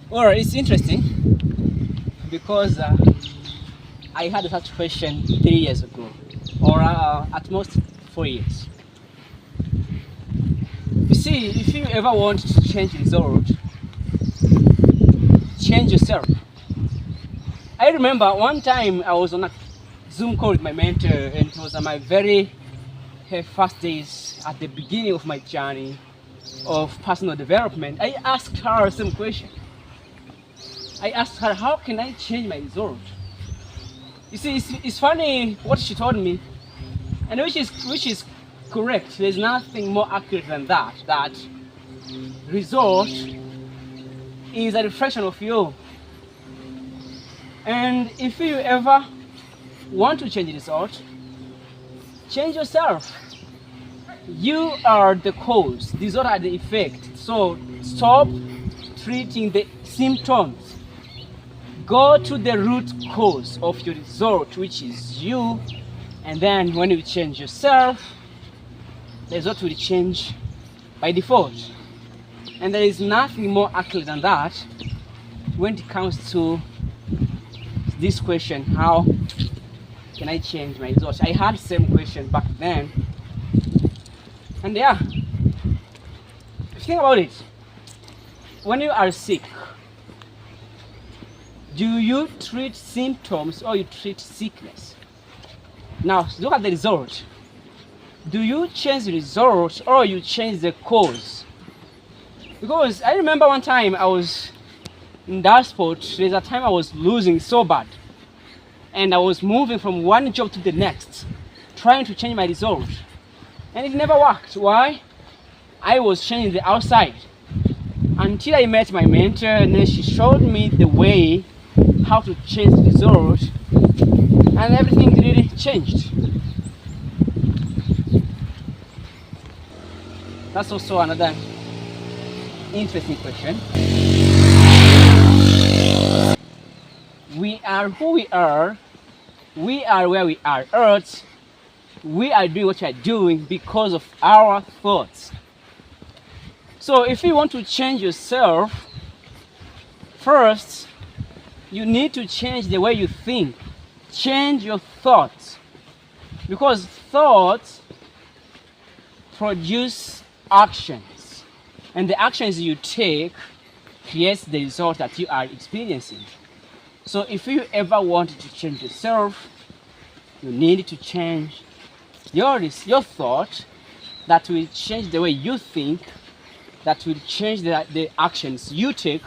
Well, it's interesting because I had such question 3 years ago, or at most 4 years. You see, if you ever want to change result, change yourself. I remember one time I was on a Zoom call with my mentor, and it was on my very first days at the beginning of my journey of personal development. I asked her some question. I asked her, how can I change my result? You see, it's funny what she told me, and which is correct. There's nothing more accurate than that. That result is a reflection of you. And if you ever want to change the result, change yourself. You are the cause, these are the effect. So stop treating the symptoms. Go to the root cause of your result, which is you. And then when you change yourself, the result will change by default. And there is nothing more accurate than that when it comes to this question, how can I change my results? I had the same question back then. And yeah, think about it. When you are sick, do you treat symptoms or you treat sickness? Now, look at the result. Do you change the result or you change the cause? Because I remember one time I was in that sport, there's a time I was losing so bad. And I was moving from one job to the next, trying to change my result. And it never worked. Why? I was changing the outside. Until I met my mentor, and then she showed me the way how to change the result, and everything really changed. That's also another interesting question. We are who we are where we are at, we are doing what we are doing because of our thoughts. So if you want to change yourself, first you need to change the way you think. Change your thoughts, because thoughts produce actions, and the actions you take creates the result that you are experiencing. So if you ever want to change yourself, you need to change your thought. That will change the way you think, that will change the actions you take,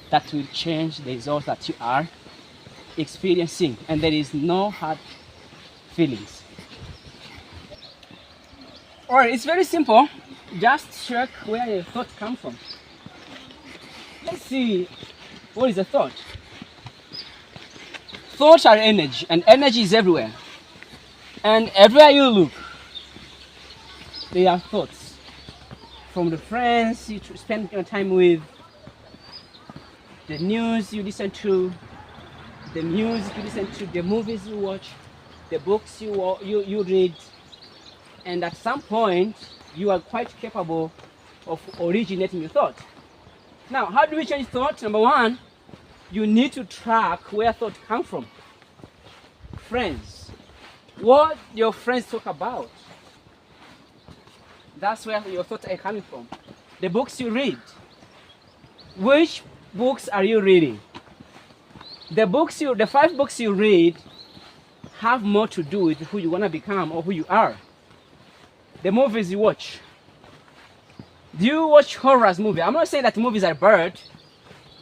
that will change the results that you are experiencing. And there is no hard feelings. Alright, it's very simple. Just check where your thought comes from. Let's see, what is a thought? Thoughts are energy, and energy is everywhere. And everywhere you look, there are thoughts. From the friends you spend your time with, the news you listen to, the music you listen to, the movies you watch, the books you read. And at some point, you are quite capable of originating your thought. Now, how do we change thought? Number one, you need to track where thought come from. Friends. What your friends talk about. That's where your thoughts are coming from. The books you read. Which books are you reading? The 5 books you read have more to do with who you want to become or who you are. The movies you watch. Do you watch horror movies? I'm not saying that movies are bad,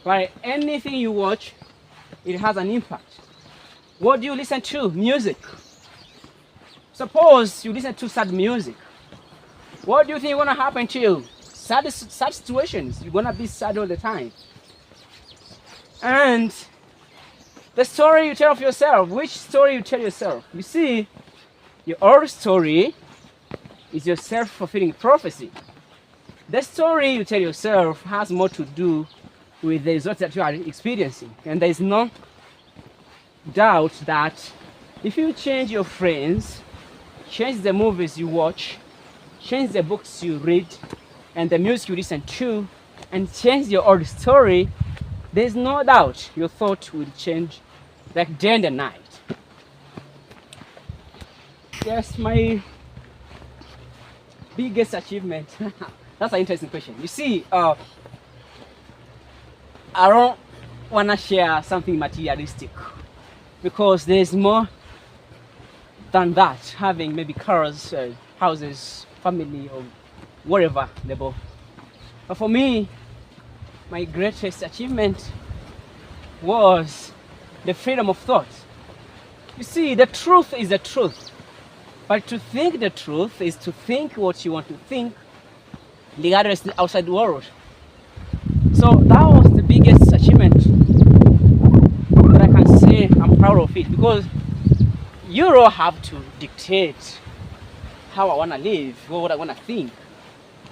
but anything you watch, it has an impact. What do you listen to? Music. Suppose you listen to sad music. What do you think is going to happen to you? Sad situations. You're going to be sad all the time. And the story you tell of yourself. Which story you tell yourself? You see, your own story is your self-fulfilling prophecy. The story you tell yourself has more to do with the results that you are experiencing. And there is no doubt that if you change your friends, change the movies you watch, change the books you read, and the music you listen to, and change your own story, there's no doubt your thought will change like day and night. Yes, my biggest achievement. That's an interesting question. You see, I don't want to share something materialistic because there's more than that. Having maybe cars, houses, family, or whatever level. But for me, my greatest achievement was the freedom of thought. You see, the truth is the truth. But to think the truth is to think what you want to think, regardless of the outside world. So that was the biggest achievement that I can say I'm proud of it, because you don't have to dictate how I want to live, what I want to think.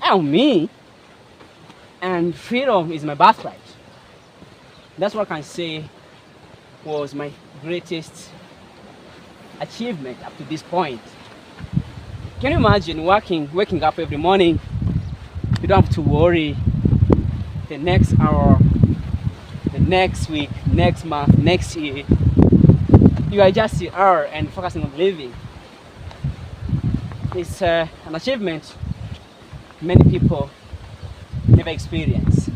I'm me, and freedom is my birthright. That's what I can say was my greatest achievement up to this point. Can you imagine waking up every morning? You don't have to worry the next hour, the next week, next month, next year. You are just here and focusing on living. It's an achievement many people never experience.